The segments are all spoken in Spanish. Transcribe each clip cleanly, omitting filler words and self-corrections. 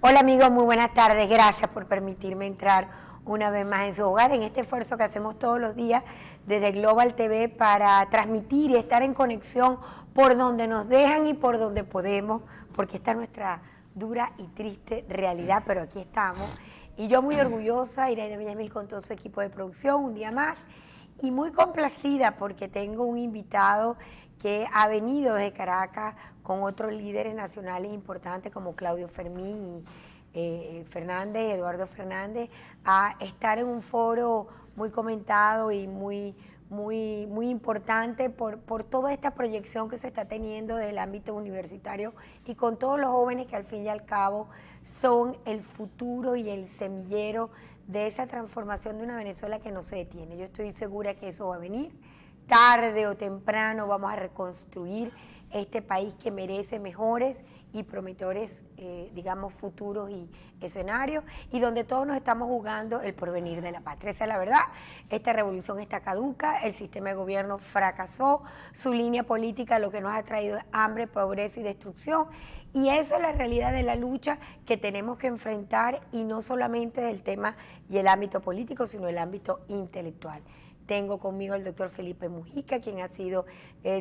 Hola amigos, muy buenas tardes. Gracias por permitirme entrar una vez más en su hogar en este esfuerzo que hacemos todos los días desde Global TV para transmitir y estar en conexión por donde nos dejan y por donde podemos, porque esta es nuestra dura y triste realidad, pero aquí estamos. Y yo muy orgullosa, Iraida Villamil con todo su equipo de producción, un día más, y muy complacida porque tengo un invitado que ha venido desde Caracas con otros líderes nacionales importantes como Claudio Fermín y Fernández, Eduardo Fernández, a estar en un foro muy comentado y muy importante por toda esta proyección que se está teniendo del ámbito universitario y con todos los jóvenes que al fin y al cabo son el futuro y el semillero de esa transformación de una Venezuela que no se detiene. Yo estoy segura que eso va a venir. Tarde o temprano vamos a reconstruir este país que merece mejores y prometedores, digamos, futuros y escenarios, y donde todos nos estamos jugando el porvenir de la patria. Esa es la verdad. Esta revolución está caduca, el sistema de gobierno fracasó, su línea política lo que nos ha traído es hambre, progreso y destrucción, y esa es la realidad de la lucha que tenemos que enfrentar, y no solamente del tema y el ámbito político, sino el ámbito intelectual. Tengo conmigo al doctor Felipe Mujica, quien ha sido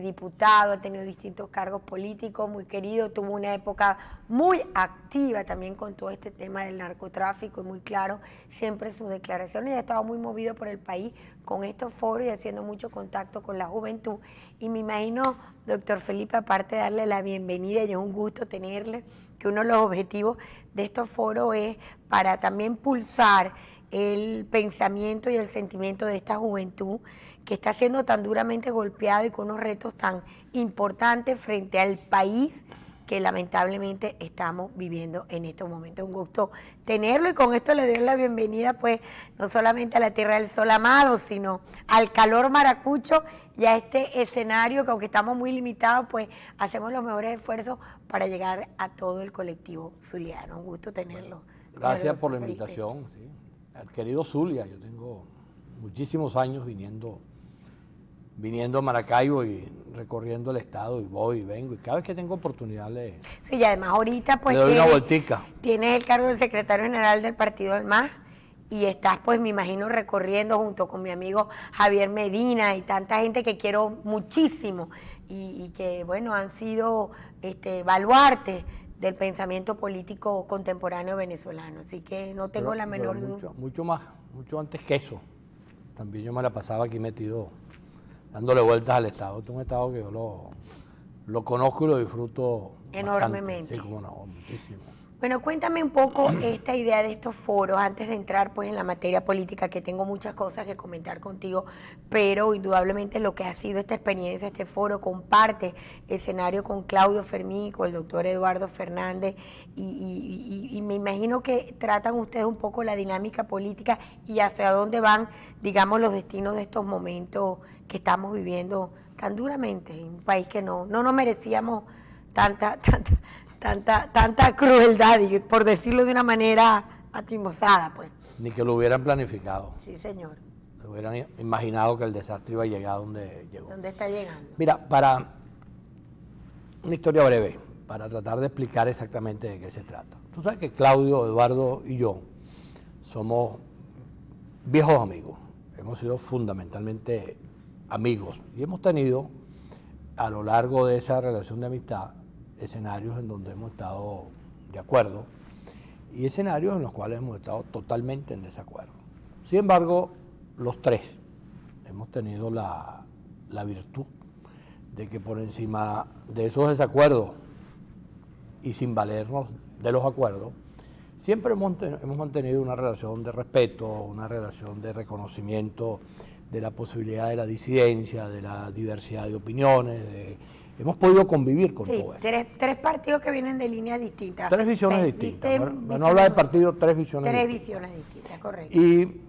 diputado, ha tenido distintos cargos políticos, muy querido, tuvo una época muy activa también con todo este tema del narcotráfico y muy claro siempre sus declaraciones, y ha estado muy movido por el país con estos foros y haciendo mucho contacto con la juventud. Y me imagino, doctor Felipe, aparte de darle la bienvenida, y es un gusto tenerle, que uno de los objetivos de estos foros es para también pulsar el pensamiento y el sentimiento de esta juventud que está siendo tan duramente golpeada y con unos retos tan importantes frente al país que lamentablemente estamos viviendo en estos momentos. Un gusto tenerlo, y con esto le doy la bienvenida pues no solamente a la Tierra del Sol amado, sino al calor maracucho y a este escenario que, aunque estamos muy limitados, pues hacemos los mejores esfuerzos para llegar a todo el colectivo zuliano. Un gusto tenerlo. Gracias por la invitación. Sí. Al querido Zulia, yo tengo muchísimos años viniendo a Maracaibo y recorriendo el estado, y voy y vengo, y cada vez que tengo oportunidad sí, y además ahorita pues le doy una vueltica. Tienes el cargo del secretario general del Partido del MAS y estás, pues me imagino, recorriendo junto con mi amigo Javier Medina y tanta gente que quiero muchísimo y que, bueno, han sido baluartes del pensamiento político contemporáneo venezolano, así que no tengo la menor duda. Mucho antes que eso, también yo me la pasaba aquí metido, dándole vueltas al Estado. Este es un Estado que yo lo conozco y lo disfruto enormemente. Bastante. Sí, como no, muchísimo. Bueno, cuéntame un poco esta idea de estos foros, antes de entrar pues en la materia política, que tengo muchas cosas que comentar contigo, pero indudablemente lo que ha sido esta experiencia, este foro, comparte escenario con Claudio Fermín, con el doctor Eduardo Fernández, y me imagino que tratan ustedes un poco la dinámica política y hacia dónde van, digamos, los destinos de estos momentos que estamos viviendo tan duramente, en un país que no nos merecíamos tanta crueldad, y por decirlo de una manera atimosada, pues. Ni que lo hubieran planificado. Sí, señor. Se hubieran imaginado que el desastre iba a llegar donde llegó. ¿Dónde está llegando? Mira, para una historia breve, para tratar de explicar exactamente de qué se trata. Tú sabes que Claudio, Eduardo y yo somos viejos amigos. Hemos sido fundamentalmente amigos y hemos tenido a lo largo de esa relación de amistad escenarios en donde hemos estado de acuerdo y escenarios en los cuales hemos estado totalmente en desacuerdo. Sin embargo, los tres hemos tenido la virtud de que por encima de esos desacuerdos y sin valernos de los acuerdos, siempre hemos mantenido una relación de respeto, una relación de reconocimiento de la posibilidad de la disidencia, de la diversidad de opiniones, hemos podido convivir con todo eso. Tres partidos que vienen de líneas distintas. Tres visiones distintas. No habla de partidos, tres visiones distintas. Tres visiones distintas, correcto. Y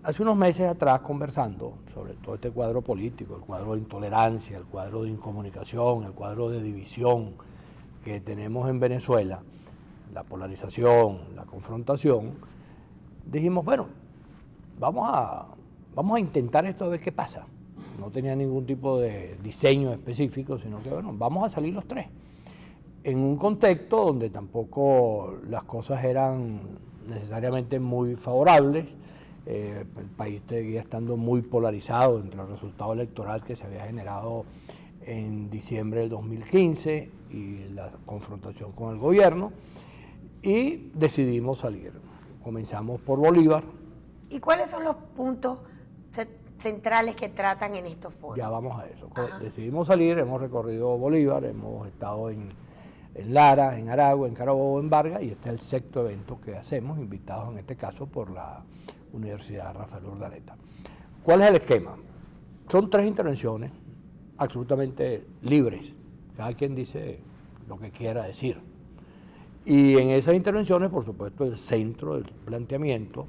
hace unos meses atrás, conversando sobre todo este cuadro político, el cuadro de intolerancia, el cuadro de incomunicación, el cuadro de división que tenemos en Venezuela, la polarización, la confrontación, dijimos, bueno, vamos a intentar esto a ver qué pasa. No tenía ningún tipo de diseño específico, sino que, bueno, vamos a salir los tres. en un contexto donde tampoco las cosas eran necesariamente muy favorables. El país seguía estando muy polarizado entre el resultado electoral que se había generado en diciembre del 2015 y la confrontación con el gobierno, y decidimos salir. Comenzamos por Bolívar. ¿Y cuáles son los puntos centrales que tratan en estos foros? Ya vamos a eso. Ajá. Decidimos salir, hemos recorrido Bolívar, hemos estado en Lara, en Aragua, en Carabobo, en Vargas, y este es el sexto evento que hacemos, invitados en este caso por la Universidad Rafael Urdaneta. ¿Cuál es el esquema? Son 3 intervenciones absolutamente libres, cada quien dice lo que quiera decir. Y en esas intervenciones, por supuesto, el centro del planteamiento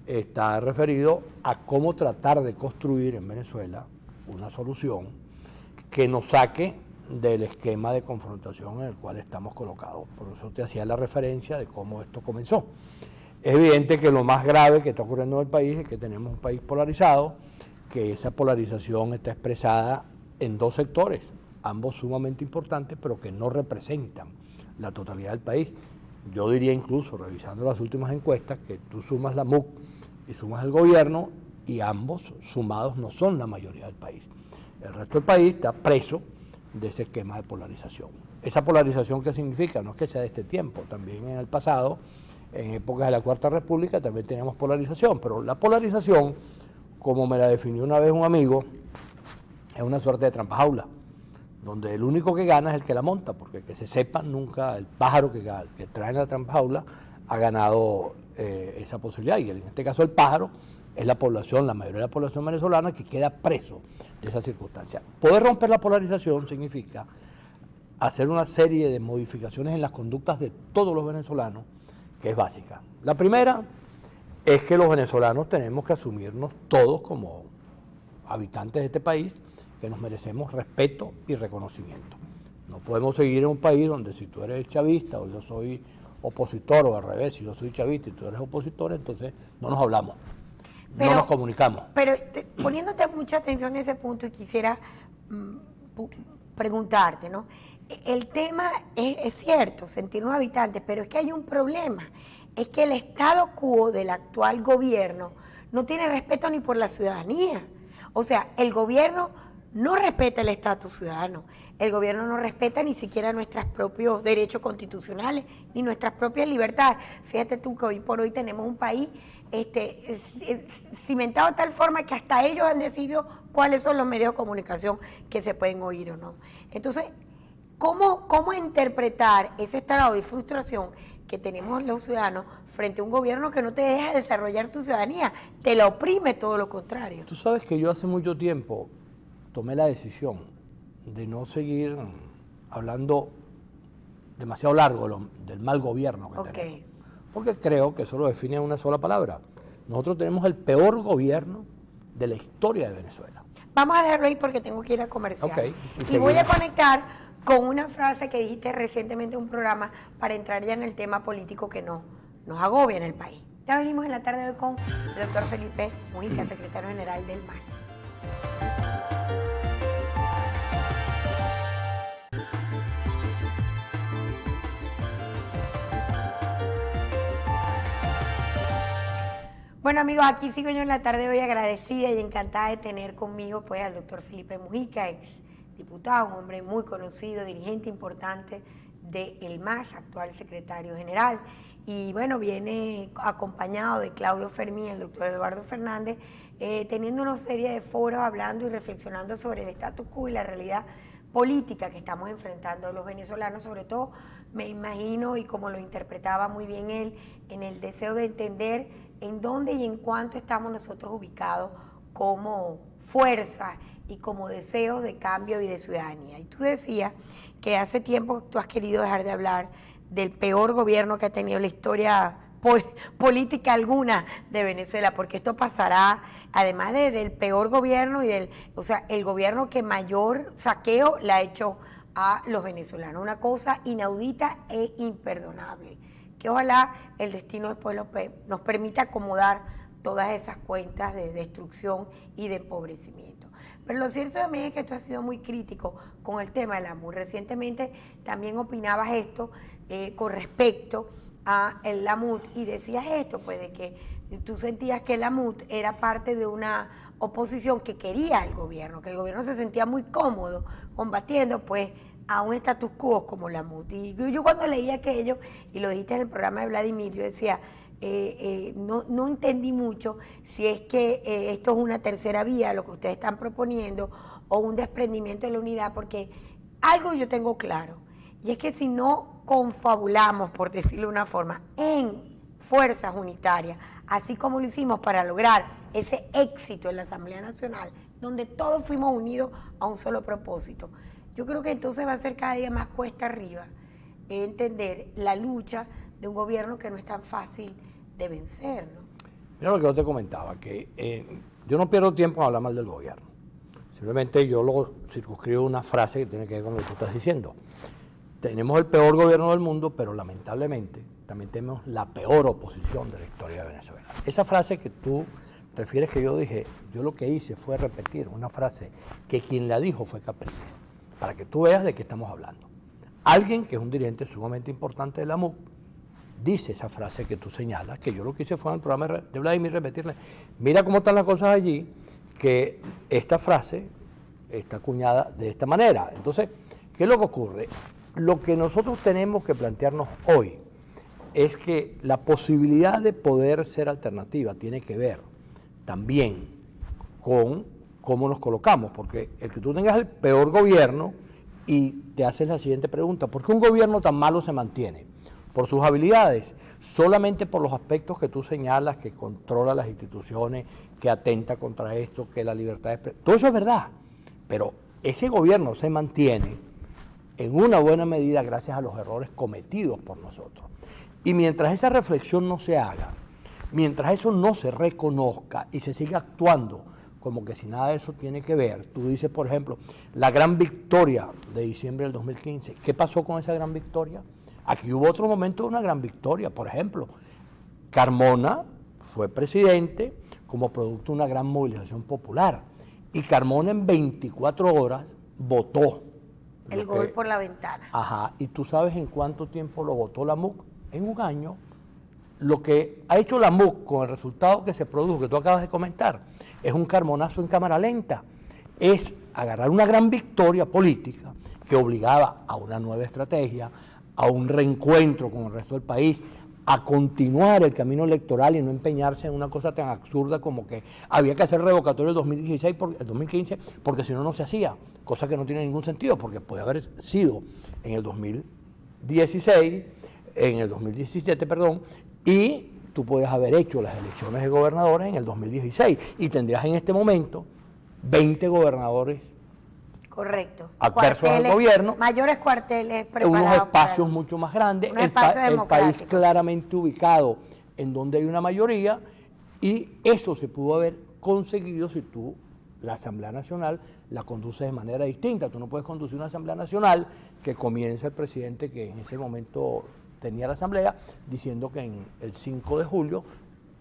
está referido a cómo tratar de construir en Venezuela una solución que nos saque del esquema de confrontación en el cual estamos colocados. Por eso te hacía la referencia de cómo esto comenzó. Es evidente que lo más grave que está ocurriendo en el país es que tenemos un país polarizado, que esa polarización está expresada en 2 sectores, ambos sumamente importantes, pero que no representan la totalidad del país. Yo diría incluso, revisando las últimas encuestas, que tú sumas la MUC y sumas el gobierno, y ambos sumados no son la mayoría del país. El resto del país está preso de ese esquema de polarización. ¿Esa polarización qué significa? No es que sea de este tiempo, también en el pasado, en épocas de la Cuarta República, también teníamos polarización, pero la polarización, como me la definió una vez un amigo, es una suerte de trampajaula, donde el único que gana es el que la monta, porque que se sepa, nunca el pájaro que trae en la trampajaula ha ganado esa posibilidad, y en este caso el pájaro es la población, la mayoría de la población venezolana, que queda preso de esa circunstancia. Poder romper la polarización significa hacer una serie de modificaciones en las conductas de todos los venezolanos, que es básica. La primera es que los venezolanos tenemos que asumirnos todos como habitantes de este país, que nos merecemos respeto y reconocimiento. No podemos seguir en un país donde si tú eres chavista o yo soy opositor, o al revés, si yo soy chavista y tú eres opositor, entonces no nos hablamos, no nos comunicamos. Pero poniéndote mucha atención en ese punto, y quisiera preguntarte, ¿no? El tema es cierto, sentirnos habitantes, pero es que hay un problema, es que el statu quo del actual gobierno no tiene respeto ni por la ciudadanía. O sea, el gobierno no respeta el estatus ciudadano, el gobierno no respeta ni siquiera nuestros propios derechos constitucionales, ni nuestras propias libertades. Fíjate tú que hoy por hoy tenemos un país cimentado de tal forma que hasta ellos han decidido cuáles son los medios de comunicación que se pueden oír o no. Entonces, ¿cómo interpretar ese estado de frustración que tenemos los ciudadanos frente a un gobierno que no te deja desarrollar tu ciudadanía, te la oprime, todo lo contrario? Tú sabes que yo hace mucho tiempo tomé la decisión de no seguir hablando demasiado largo del mal gobierno que tenemos, porque creo que eso lo define una sola palabra. Nosotros tenemos el peor gobierno de la historia de Venezuela. Vamos a dejarlo ahí porque tengo que ir a comercial. Y voy a conectar con una frase que dijiste recientemente en un programa para entrar ya en el tema político que nos agobia en el país. Ya venimos en la tarde de hoy con el doctor Felipe Mujica, secretario general del MAS. Bueno, amigos, aquí sigo yo en la tarde de hoy agradecida y encantada de tener conmigo pues al doctor Felipe Mujica, ex diputado, un hombre muy conocido, dirigente importante del MAS, actual secretario general. Y bueno, viene acompañado de Claudio Fermín, el doctor Eduardo Fernández, teniendo una serie de foros hablando y reflexionando sobre el status quo y la realidad política que estamos enfrentando los venezolanos, sobre todo me imagino, y como lo interpretaba muy bien él, en el deseo de entender en dónde y en cuánto estamos nosotros ubicados como fuerza y como deseos de cambio y de ciudadanía. Y tú decías que hace tiempo tú has querido dejar de hablar del peor gobierno que ha tenido la historia política alguna de Venezuela, porque esto pasará, además del peor gobierno y el gobierno que mayor saqueo le ha hecho a los venezolanos, una cosa inaudita e imperdonable, que ojalá el destino después nos permita acomodar todas esas cuentas de destrucción y de empobrecimiento. Pero lo cierto también es que tú has sido muy crítico con el tema de la MUT. Recientemente también opinabas esto con respecto a la MUT y decías esto, pues de que tú sentías que la MUT era parte de una oposición que quería el gobierno, que el gobierno se sentía muy cómodo combatiendo pues a un status quo como la MUT. Y yo cuando leí aquello, y lo dijiste en el programa de Vladimir, yo decía, no entendí mucho si es que esto es una tercera vía, lo que ustedes están proponiendo, o un desprendimiento de la unidad, porque algo yo tengo claro, y es que si no confabulamos, por decirlo de una forma, en fuerzas unitarias, así como lo hicimos para lograr ese éxito en la Asamblea Nacional, donde todos fuimos unidos a un solo propósito, yo creo que entonces va a ser cada día más cuesta arriba entender la lucha de un gobierno que no es tan fácil de vencer, ¿no? Mira lo que yo te comentaba, que yo no pierdo tiempo en hablar mal del gobierno. Simplemente yo lo circunscribo a una frase que tiene que ver con lo que tú estás diciendo. Tenemos el peor gobierno del mundo, pero lamentablemente también tenemos la peor oposición de la historia de Venezuela. Esa frase que tú refieres que yo dije, yo lo que hice fue repetir una frase que quien la dijo fue Capriles, para que tú veas de qué estamos hablando. Alguien que es un dirigente sumamente importante de la MUC dice esa frase que tú señalas, que yo lo que hice fue en el programa de Vladimir repetirle, mira cómo están las cosas allí, que esta frase está acuñada de esta manera. Entonces, ¿qué es lo que ocurre? Lo que nosotros tenemos que plantearnos hoy es que la posibilidad de poder ser alternativa tiene que ver también con cómo nos colocamos, porque el que tú tengas el peor gobierno y te haces la siguiente pregunta, ¿por qué un gobierno tan malo se mantiene? Por sus habilidades, solamente por los aspectos que tú señalas, que controla las instituciones, que atenta contra esto, que la libertad de expresión, todo eso es verdad, pero ese gobierno se mantiene en una buena medida gracias a los errores cometidos por nosotros. Y mientras esa reflexión no se haga, mientras eso no se reconozca y se siga actuando como que si nada de eso tiene que ver, tú dices, por ejemplo, la gran victoria de diciembre del 2015, ¿qué pasó con esa gran victoria? Aquí hubo otro momento de una gran victoria, por ejemplo, Carmona fue presidente como producto de una gran movilización popular y Carmona en 24 horas votó. El gol por la ventana. Ajá, y tú sabes en cuánto tiempo lo votó la MUC, en un año. Lo que ha hecho la MUC con el resultado que se produjo, que tú acabas de comentar, es un carmonazo en cámara lenta, es agarrar una gran victoria política que obligaba a una nueva estrategia, a un reencuentro con el resto del país, a continuar el camino electoral y no empeñarse en una cosa tan absurda como que había que hacer revocatorio el 2015 porque si no, no se hacía, cosa que no tiene ningún sentido, porque puede haber sido en el 2016, en el 2017, perdón, y tú puedes haber hecho las elecciones de gobernadores en el 2016 y tendrías en este momento 20 gobernadores. Correcto. Adversos al gobierno. Mayores cuarteles preparados. Unos espacios mucho más grandes. El país claramente ubicado en donde hay una mayoría y eso se pudo haber conseguido si tú la Asamblea Nacional la conduces de manera distinta. Tú no puedes conducir una Asamblea Nacional que comience el presidente que en ese momento tenía la Asamblea diciendo que en el 5 de julio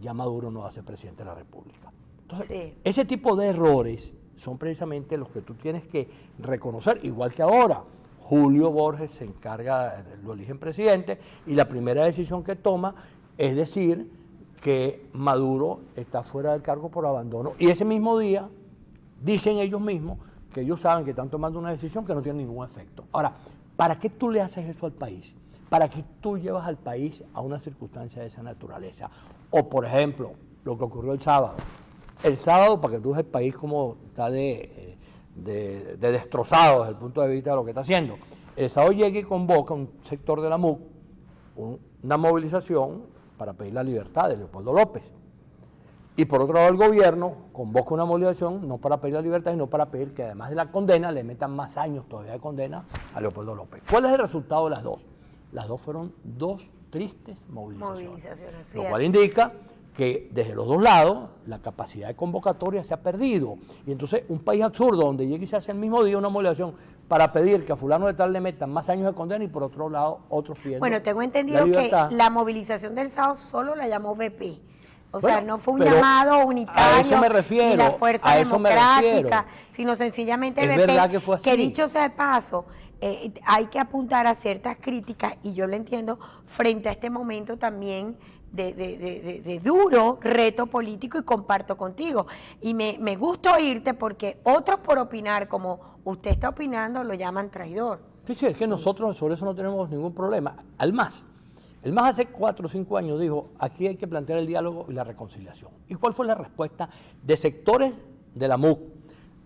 ya Maduro no va a ser presidente de la República. Entonces, sí, ese tipo de errores son precisamente los que tú tienes que reconocer, igual que ahora. Julio Borges se encarga, lo eligen presidente, y la primera decisión que toma es decir que Maduro está fuera del cargo por abandono, y ese mismo día dicen ellos mismos que ellos saben que están tomando una decisión que no tiene ningún efecto. Ahora, ¿para qué tú le haces eso al país? ¿Para qué tú llevas al país a una circunstancia de esa naturaleza? O, por ejemplo, lo que ocurrió el sábado. El sábado, para que tú veas el país como está de destrozado desde el punto de vista de lo que está haciendo. El sábado llega y convoca un sector de la MUC, una movilización para pedir la libertad de Leopoldo López. Y por otro lado el gobierno convoca una movilización no para pedir la libertad, sino para pedir que además de la condena le metan más años todavía de condena a Leopoldo López. ¿Cuál es el resultado de las dos? Las dos fueron dos tristes movilizaciones, lo cual indica que desde los dos lados la capacidad de convocatoria se ha perdido. Y entonces un país absurdo donde llega y se hace el mismo día una movilización para pedir que a fulano de tal le metan más años de condena y por otro lado otros pidiendo. Bueno, tengo entendido que la movilización del sábado solo la llamó BP. O sea, no fue un llamado unitario a eso me refiero, ni la fuerza democrática, sino sencillamente es verdad que fue así. Que dicho sea de paso, hay que apuntar a ciertas críticas, y yo lo entiendo, frente a este momento también de duro reto político, y comparto contigo. Y me gusta oírte, porque otros, por opinar como usted está opinando, lo llaman traidor. Sí, es que nosotros sobre eso no tenemos ningún problema. El MAS hace 4 o 5 años dijo, aquí hay que plantear el diálogo y la reconciliación. ¿Y cuál fue la respuesta de sectores de la MUC,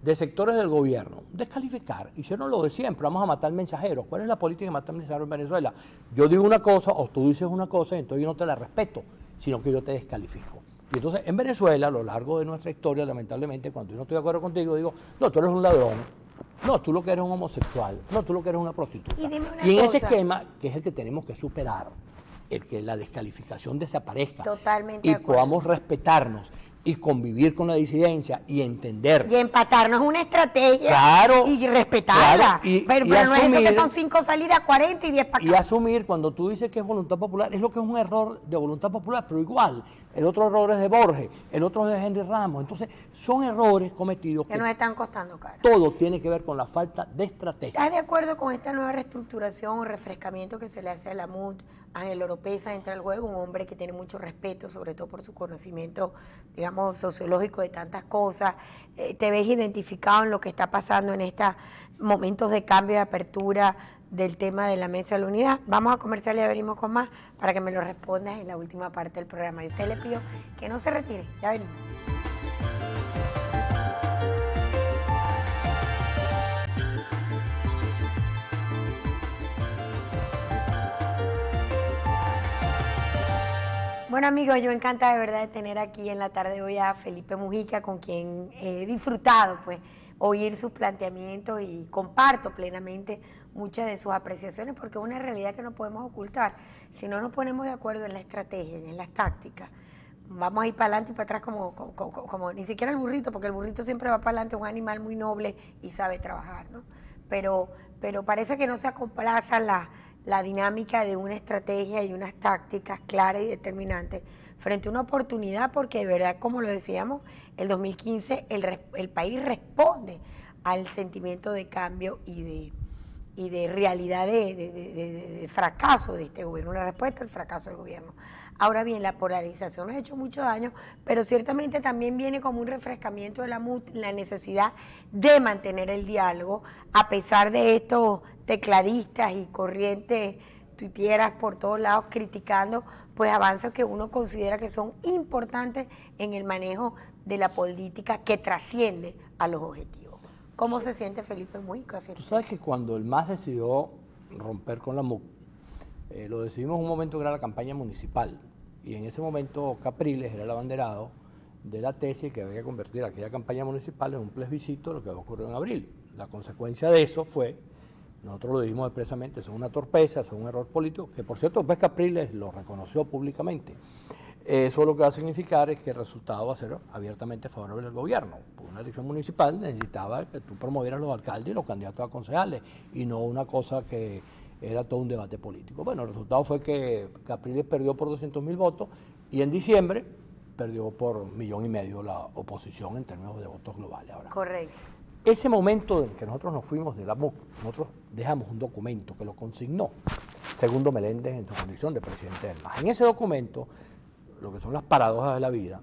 de sectores del gobierno? Descalificar. Hicieron lo de siempre, vamos a matar mensajeros. ¿Cuál es la política de matar mensajeros en Venezuela? Yo digo una cosa o tú dices una cosa, y entonces yo no te la respeto, sino que yo te descalifico. Y entonces en Venezuela, a lo largo de nuestra historia, lamentablemente, cuando yo no estoy de acuerdo contigo, digo, no, tú eres un ladrón. No, tú lo que eres un homosexual. No, tú lo que eres una prostituta. Y en ese esquema, que es el que tenemos que superar, el que la descalificación desaparezca. Totalmente y podamos respetarnos y convivir con la disidencia y entender. Y empatarnos una estrategia, claro, y respetarla. Claro, pero no asumir, es eso que son 5 salidas, 40 y 10 para acá. Y asumir, cuando tú dices que es voluntad popular, es lo que es un error de voluntad popular, pero igual, el otro error es de Borges, el otro es de Henry Ramos. Entonces, son errores cometidos que nos están costando caro. Todo tiene que ver con la falta de estrategia. ¿Estás de acuerdo con esta nueva reestructuración o refrescamiento que se le hace a la MUD? Ángel Oropesa entra al juego, un hombre que tiene mucho respeto, sobre todo por su conocimiento, digamos, sociológico de tantas cosas. ¿Te ves identificado en lo que está pasando en estos momentos de cambio, de apertura del tema de la Mesa de la Unidad? Vamos a comercial y ya venimos con más para que me lo respondas en la última parte del programa. Y usted le pido que no se retire, ya venimos. Bueno, amigos, yo encantada de verdad de tener aquí en la tarde de hoy a Felipe Mujica, con quien he disfrutado pues oír sus planteamientos, y comparto plenamente muchas de sus apreciaciones, porque es una realidad que no podemos ocultar. Si no nos ponemos de acuerdo en la estrategia y en las tácticas, vamos a ir para adelante y para atrás como ni siquiera el burrito, porque el burrito siempre va para adelante, es un animal muy noble y sabe trabajar, ¿no? Pero parece que no se acompazan la dinámica de una estrategia y unas tácticas claras y determinantes frente a una oportunidad, porque de verdad, como lo decíamos, el 2015 el país responde al sentimiento de cambio y de realidad de fracaso de este gobierno, una respuesta al fracaso del gobierno. Ahora bien, la polarización nos ha hecho mucho daño, pero ciertamente también viene como un refrescamiento de la MUD, la necesidad de mantener el diálogo, a pesar de estos tecladistas y corrientes tuiteras por todos lados criticando pues avances que uno considera que son importantes en el manejo de la política que trasciende a los objetivos. ¿Cómo se siente Felipe Mujica? Tú sabes que cuando el MAS decidió romper con la MUC, lo decidimos en un momento que era la campaña municipal, y en ese momento Capriles era el abanderado de la tesis que había que convertir aquella campaña municipal en un plebiscito, lo que ocurrió en abril. La consecuencia de eso fue, nosotros lo dijimos expresamente, eso es una torpeza, eso es un error político, que por cierto pues Capriles lo reconoció públicamente. Eso lo que va a significar es que el resultado va a ser abiertamente favorable al gobierno. Por una elección municipal necesitaba que tú promovieras los alcaldes y los candidatos a concejales, y no una cosa que era todo un debate político. Bueno, el resultado fue que Capriles perdió por 200.000 votos, y en diciembre perdió por 1,5 millones la oposición en términos de votos globales. Ahora, correcto. Ese momento en que nosotros nos fuimos de la MUC, nosotros dejamos un documento que lo consignó Segundo Meléndez en su condición de presidente del MAS. En ese documento, lo que son las paradojas de la vida,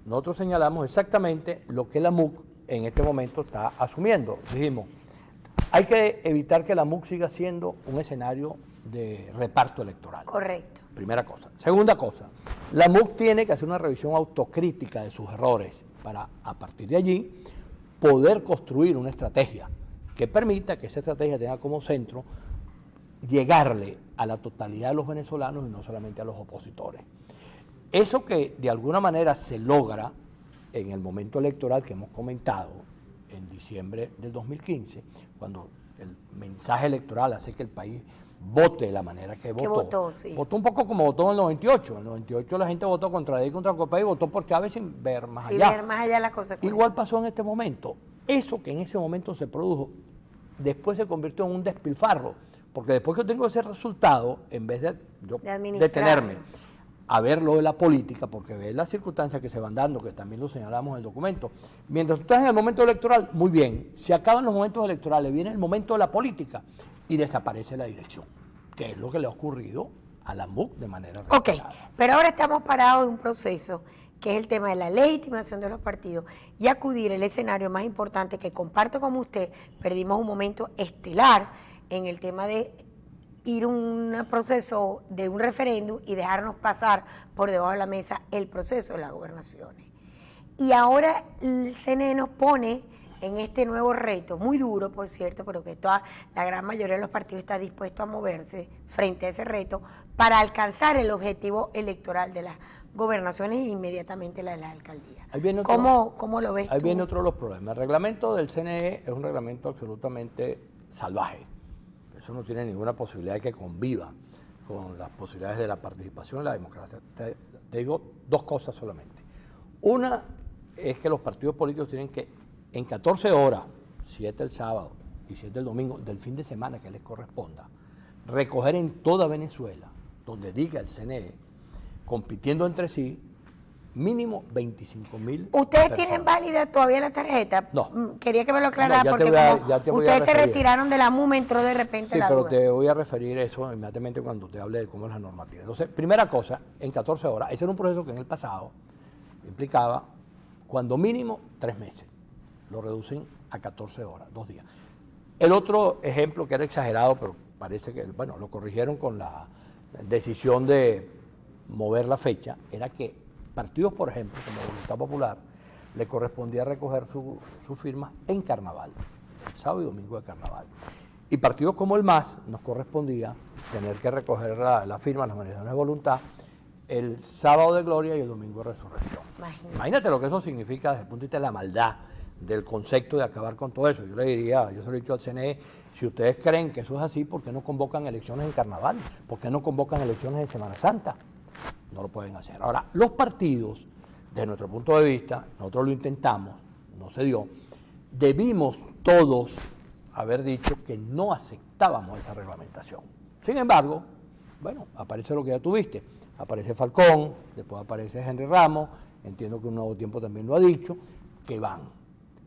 nosotros señalamos exactamente lo que la MUC en este momento está asumiendo. Dijimos, hay que evitar que la MUC siga siendo un escenario de reparto electoral. Correcto. Primera cosa. Segunda cosa, la MUC tiene que hacer una revisión autocrítica de sus errores para, a partir de allí, poder construir una estrategia que permita que esa estrategia tenga como centro llegarle a la totalidad de los venezolanos y no solamente a los opositores. Eso que de alguna manera se logra en el momento electoral que hemos comentado en diciembre del 2015, cuando el mensaje electoral hace que el país vote de la manera que votó. Votó, sí. Votó un poco como votó en el 98. En el 98 la gente votó contra él y contra Copay y votó por Chávez sin ver más allá. Sin ver más allá las consecuencias. Igual pasó en este momento. Eso que en ese momento se produjo, después se convirtió en un despilfarro, porque después que tengo ese resultado, en vez de yo detenerme a ver lo de la política, porque ves las circunstancias que se van dando, que también lo señalamos en el documento. Mientras tú estás en el momento electoral, muy bien. Se acaban los momentos electorales, viene el momento de la política y desaparece la dirección, que es lo que le ha ocurrido a la MUC de manera reiterada. Ok, pero ahora estamos parados en un proceso que es el tema de la legitimación de los partidos y acudir al escenario más importante que comparto con usted. Perdimos un momento estelar en el tema de ir a un proceso de un referéndum y dejarnos pasar por debajo de la mesa el proceso de las gobernaciones. Y ahora el CNE nos pone en este nuevo reto, muy duro por cierto, pero que la gran mayoría de los partidos está dispuesto a moverse frente a ese reto para alcanzar el objetivo electoral de las gobernaciones e inmediatamente la de las alcaldías. ¿Cómo lo ves tú? Ahí viene otro de los problemas. El reglamento del CNE es un reglamento absolutamente salvaje. Eso no tiene ninguna posibilidad de que conviva con las posibilidades de la participación y la democracia. Te digo dos cosas solamente. Una es que los partidos políticos tienen que, en 14 horas, 7 el sábado y 7 el domingo, del fin de semana que les corresponda, recoger en toda Venezuela, donde diga el CNE, compitiendo entre sí, mínimo 25.000 ¿Ustedes personas. tienen válida todavía la tarjeta? No. Quería que me lo aclarara No, porque como ustedes se retiraron de la MU, me entró de repente sí, la pero duda. te voy a referir eso inmediatamente cuando te hable de cómo es la normativa. Entonces, primera cosa, en 14 horas, ese era un proceso que en el pasado implicaba, cuando mínimo, 3 meses. Lo reducen a 14 horas, 2 días. El otro ejemplo que era exagerado, pero parece que, bueno, lo corrigieron con la decisión de mover la fecha, era que partidos, por ejemplo, como Voluntad Popular, le correspondía recoger su firma en carnaval, el sábado y domingo de carnaval. Y partidos como el MAS nos correspondía tener que recoger la firma, las manifestaciones de voluntad, el sábado de gloria y el domingo de resurrección. Imagínate lo que eso significa desde el punto de vista de la maldad, del concepto de acabar con todo eso. Yo le diría, yo se lo he dicho al CNE, si ustedes creen que eso es así, ¿por qué no convocan elecciones en carnaval? ¿Por qué no convocan elecciones en Semana Santa? No lo pueden hacer. Ahora, los partidos, desde nuestro punto de vista, nosotros lo intentamos, no se dio, debimos todos haber dicho que no aceptábamos esa reglamentación. Sin embargo, bueno, aparece lo que ya tuviste, aparece Falcón, después aparece Henry Ramos, entiendo que Un Nuevo Tiempo también lo ha dicho, que van.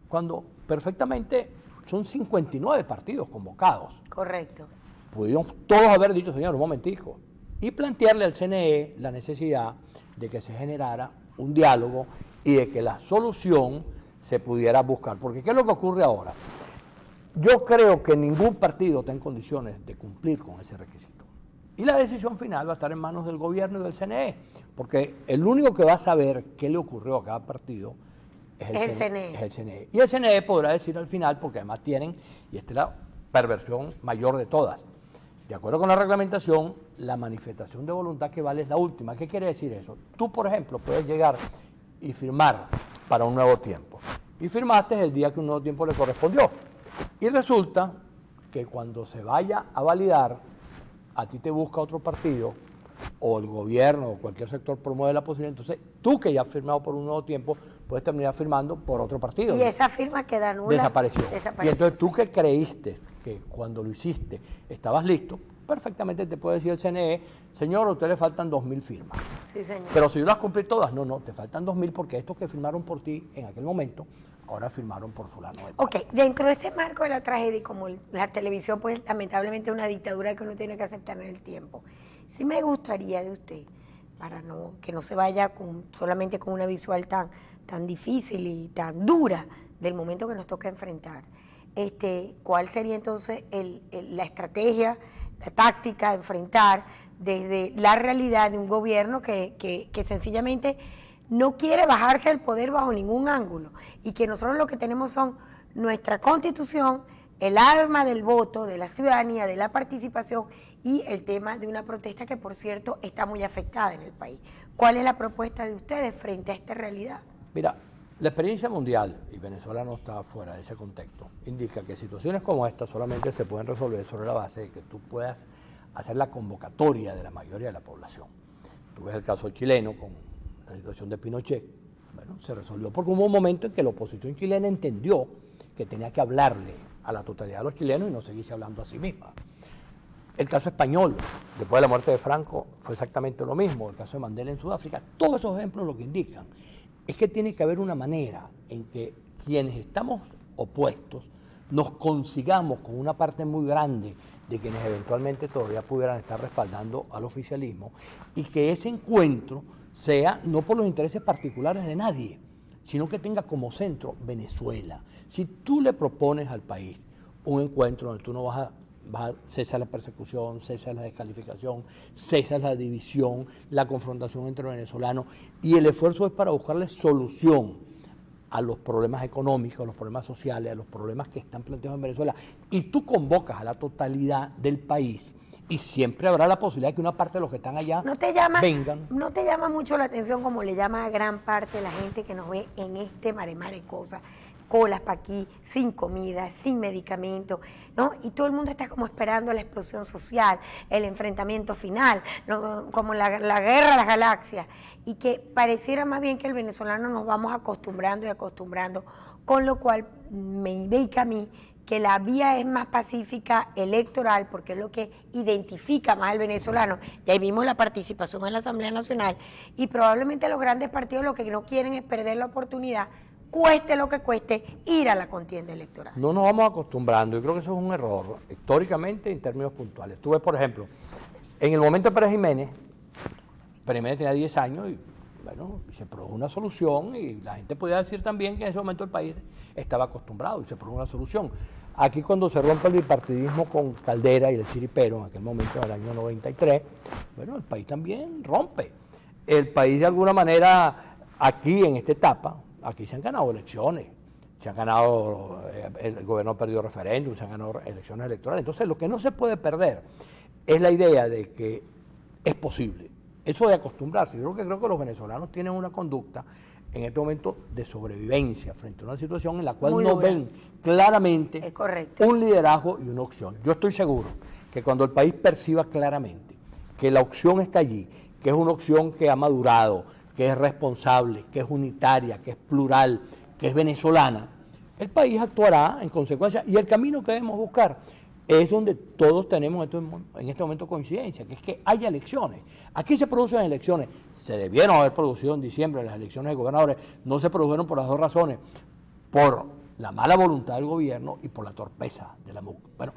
Cuando perfectamente son 59 partidos convocados. Correcto. Pudimos todos haber dicho, señor, un momentico, y plantearle al CNE la necesidad de que se generara un diálogo y de que la solución se pudiera buscar. Porque ¿qué es lo que ocurre ahora? Yo creo que ningún partido está en condiciones de cumplir con ese requisito. Y la decisión final va a estar en manos del gobierno y del CNE, porque el único que va a saber qué le ocurrió a cada partido es el CNE. Y el CNE podrá decir al final, porque además tienen, y esta es la perversión mayor de todas, de acuerdo con la reglamentación, la manifestación de voluntad que vale es la última. ¿Qué quiere decir eso? Tú, por ejemplo, puedes llegar y firmar para Un Nuevo Tiempo. Y firmaste el día que Un Nuevo Tiempo le correspondió. Y resulta que cuando se vaya a validar, a ti te busca otro partido, o el gobierno, o cualquier sector promueve la posibilidad. Entonces, tú que ya has firmado por Un Nuevo Tiempo, puedes terminar firmando por otro partido. Y esa firma queda nula. Desapareció. Y entonces tú que creíste que cuando lo hiciste estabas listo, perfectamente te puede decir el CNE, señor, a usted le faltan 2.000 firmas. Sí, señor. Pero si yo las cumplí todas, no, te faltan 2.000 porque estos que firmaron por ti en aquel momento, ahora firmaron por fulano. Ok, dentro de este marco de la tragedia y como la televisión, pues lamentablemente es una dictadura que uno tiene que aceptar en el tiempo, sí me gustaría de usted, para que no se vaya solamente con una visual tan difícil y tan dura del momento que nos toca enfrentar, ¿cuál sería entonces la estrategia, la táctica a enfrentar desde la realidad de un gobierno que sencillamente no quiere bajarse del poder bajo ningún ángulo y que nosotros lo que tenemos son nuestra Constitución, el arma del voto, de la ciudadanía, de la participación y el tema de una protesta que, por cierto, está muy afectada en el país? ¿Cuál es la propuesta de ustedes frente a esta realidad? Mira, la experiencia mundial, y Venezuela no está fuera de ese contexto, indica que situaciones como esta solamente se pueden resolver sobre la base de que tú puedas hacer la convocatoria de la mayoría de la población. Tú ves el caso chileno con la situación de Pinochet. Bueno, se resolvió porque hubo un momento en que la oposición chilena entendió que tenía que hablarle a la totalidad de los chilenos y no seguirse hablando a sí misma. El caso español, después de la muerte de Franco, fue exactamente lo mismo. El caso de Mandela en Sudáfrica. Todos esos ejemplos lo que indican es que tiene que haber una manera en que quienes estamos opuestos nos consigamos con una parte muy grande de quienes eventualmente todavía pudieran estar respaldando al oficialismo, y que ese encuentro sea no por los intereses particulares de nadie, sino que tenga como centro Venezuela. Si tú le propones al país un encuentro donde tú no vas a cesar la persecución, cesar la descalificación, cesar la división, la confrontación entre venezolanos, y el esfuerzo es para buscarle solución a los problemas económicos, a los problemas sociales, a los problemas que están planteados en Venezuela, y tú convocas a la totalidad del país, y siempre habrá la posibilidad de que una parte de los que están allá vengan. ¿No te llama mucho la atención, como le llama a gran parte de la gente que nos ve en este maremar de cosas? Colas para aquí, sin comida, sin medicamentos, ¿no? Y todo el mundo está como esperando la explosión social, el enfrentamiento final, ¿no? Como la guerra de las galaxias, y que pareciera más bien que el venezolano nos vamos acostumbrando y acostumbrando, con lo cual me indica a mí que la vía es más pacífica electoral, porque es lo que identifica más al venezolano. Y ahí vimos la participación en la Asamblea Nacional, y probablemente los grandes partidos lo que no quieren es perder la oportunidad, cueste lo que cueste, ir a la contienda electoral. No nos vamos acostumbrando, yo creo que eso es un error, históricamente en términos puntuales. Tú ves, por ejemplo, en el momento de Pérez Jiménez tenía 10 años y bueno, se produjo una solución, y la gente podía decir también que en ese momento el país estaba acostumbrado y se produjo una solución. Aquí cuando se rompe el bipartidismo con Caldera y el chiripero, en aquel momento del año 93, bueno, el país también rompe. El país de alguna manera, aquí en esta etapa, aquí se han ganado elecciones, se han ganado, el gobierno ha perdido referéndum, se han ganado elecciones electorales. Entonces, lo que no se puede perder es la idea de que es posible. Eso de acostumbrarse. Yo creo que los venezolanos tienen una conducta en este momento de sobrevivencia frente a una situación en la cual no ven claramente un liderazgo y una opción. Yo estoy seguro que cuando el país perciba claramente que la opción está allí, que es una opción que ha madurado, que es responsable, que es unitaria, que es plural, que es venezolana, el país actuará en consecuencia, y el camino que debemos buscar es donde todos tenemos en este momento coincidencia, que es que haya elecciones. Aquí se producen elecciones, se debieron haber producido en diciembre las elecciones de gobernadores, no se produjeron por las dos razones, por la mala voluntad del gobierno y por la torpeza de la MUC. Bueno,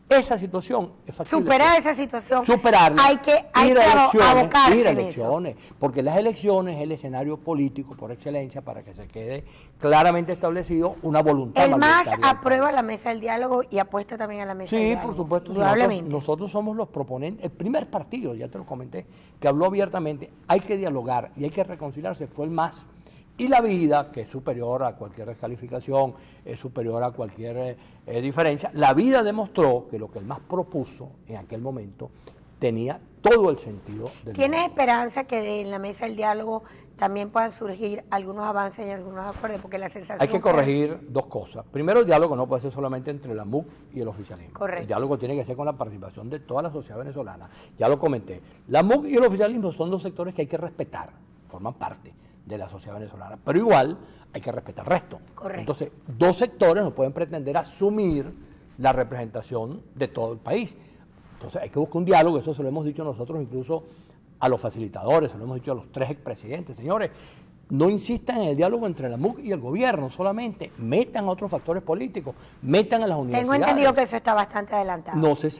esa situación es factible. Superar esa situación. Superarla. Hay que abocarse ir a en elecciones, porque las elecciones es el escenario político por excelencia para que se quede claramente establecido una voluntad. El MAS aprueba la mesa del diálogo y apuesta también a la mesa del diálogo. Sí, por supuesto. Nosotros somos los proponentes. El primer partido, ya te lo comenté, que habló abiertamente, hay que dialogar y hay que reconciliarse, fue el MAS. Y la vida, que es superior a cualquier descalificación, es superior a cualquier diferencia, la vida demostró que lo que el MAS propuso en aquel momento tenía todo el sentido del ¿Tienes esperanza que en la mesa del diálogo también puedan surgir algunos avances y algunos acuerdos? Porque la sensación... Hay que corregir dos cosas. Primero, el diálogo no puede ser solamente entre la MUC y el oficialismo. Correcto. El diálogo tiene que ser con la participación de toda la sociedad venezolana. Ya lo comenté. La MUC y el oficialismo son dos sectores que hay que respetar, forman parte de la sociedad venezolana, pero igual hay que respetar el resto. Correcto. Entonces, dos sectores no pueden pretender asumir la representación de todo el país. Entonces, hay que buscar un diálogo, eso se lo hemos dicho nosotros incluso a los facilitadores, se lo hemos dicho a los 3 expresidentes. Señores, no insistan en el diálogo entre la MUC y el gobierno, solamente metan otros factores políticos, metan a las universidades. Tengo entendido que eso está bastante adelantado. No se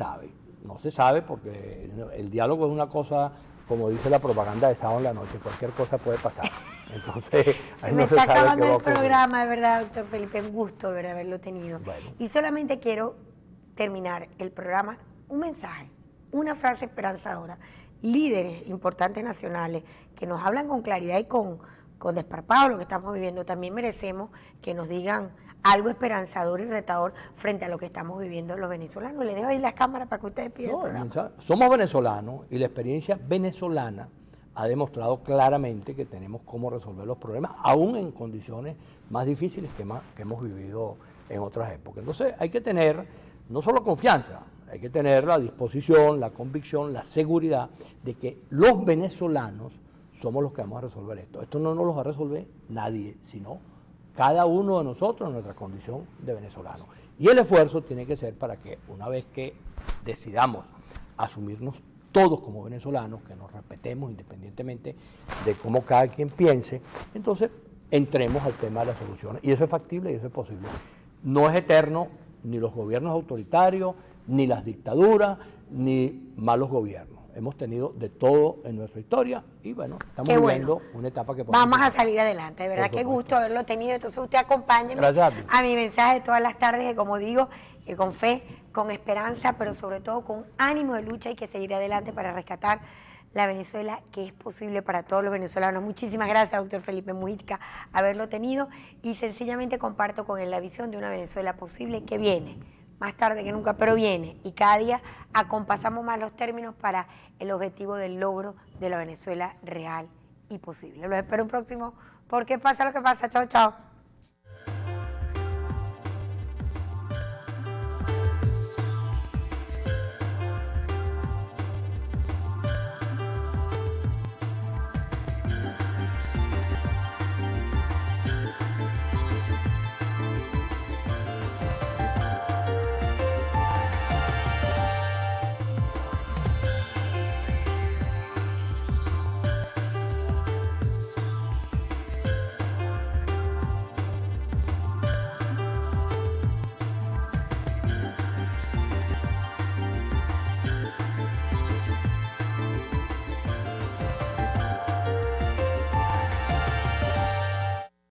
sabe porque el diálogo es una cosa, como dice la propaganda de sábado en la noche, cualquier cosa puede pasar. Entonces, ahí me está acabando el programa, de verdad, doctor Felipe, un gusto, ¿verdad?, haberlo tenido. Bueno. Y solamente quiero terminar el programa, un mensaje, una frase esperanzadora. Líderes importantes nacionales que nos hablan con claridad y con desparpajo lo que estamos viviendo, también merecemos que nos digan algo esperanzador y retador frente a lo que estamos viviendo los venezolanos. Les dejo ahí las cámaras para que ustedes pidan el programa. Somos venezolanos y la experiencia venezolana ha demostrado claramente que tenemos cómo resolver los problemas, aún en condiciones más difíciles que hemos vivido en otras épocas. Entonces hay que tener no solo confianza, hay que tener la disposición, la convicción, la seguridad de que los venezolanos somos los que vamos a resolver esto. Esto no nos lo va a resolver nadie, sino cada uno de nosotros en nuestra condición de venezolano. Y el esfuerzo tiene que ser para que una vez que decidamos asumirnos todos como venezolanos, que nos respetemos independientemente de cómo cada quien piense, entonces entremos al tema de las soluciones. Y eso es factible y eso es posible. No es eterno ni los gobiernos autoritarios, ni las dictaduras, ni malos gobiernos. Hemos tenido de todo en nuestra historia y bueno, estamos viviendo una etapa que vamos a salir adelante, de verdad, qué gusto haberlo tenido. Entonces usted acompáñeme a mi mensaje de todas las tardes, que como digo, que con fe, con esperanza, pero sobre todo con ánimo de lucha hay que seguir adelante para rescatar la Venezuela que es posible para todos los venezolanos. Muchísimas gracias, doctor Felipe Mujica, haberlo tenido, y sencillamente comparto con él la visión de una Venezuela posible que viene, más tarde que nunca, pero viene, y cada día acompasamos más los términos para el objetivo del logro de la Venezuela real y posible. Los espero un próximo, porque pasa lo que pasa. Chao, chao.